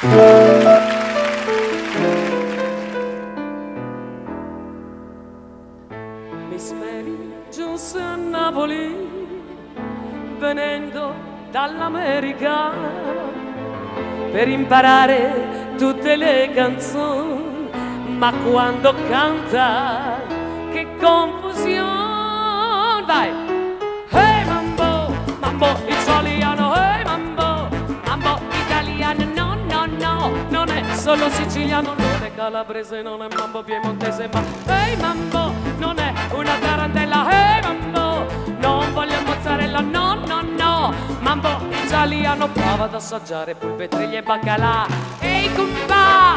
Mi speri giunse a Napoli venendo dall'America per imparare tutte le canzoni, ma quando canta che confusione. Vai! Hey mambo, mambo italiano, hey mambo, mambo italiano, no, no, no, non è solo siciliano, non è calabrese, non è mambo piemontese, ma hey mambo, non è una tarantella, hey mambo, non voglio mozzarella, no, no, no, mambo italiano, prova ad assaggiare polpetriglie e baccalà. Ehi cumpa,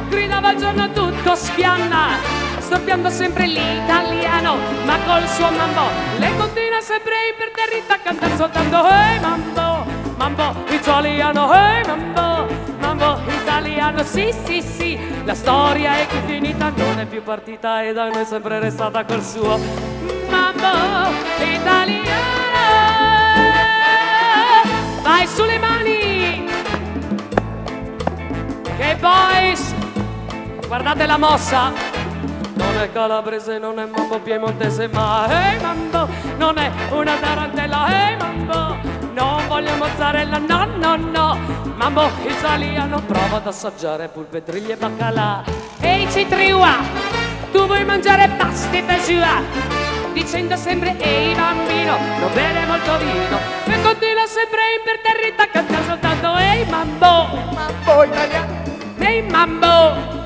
gridava il giorno tutto spianna, storpiando sempre l'italiano, ma col suo mambo le continua sempre imperterrita a cantare soltanto hey mambo, mambo italiano, hey mambo, mambo italiano, sì sì sì, la storia è che finita, non è più partita e da noi è sempre restata col suo mambo italiano. Vai sulle mani, che boys, guardate la mossa. Non è calabrese, non è mambo piemontese, ma hey mambo, non è una tarantella, hey mambo, non voglio mozzarella, no, no, no, mambo italiano, prova ad assaggiare polpetriglie e baccalà. Ehi citriua, tu vuoi mangiare pasta e giù, dicendo sempre ehi bambino, non bere molto vino, e continua sempre imperterrita a cantare soltanto ehi mambo, Mambo italiano, ehi mambo.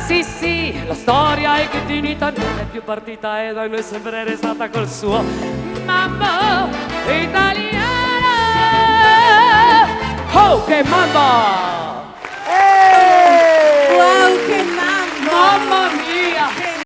Sì, sì, la storia è che finita, non è più partita e da noi è sempre restata col suo mambo italiano. Oh, che mambo!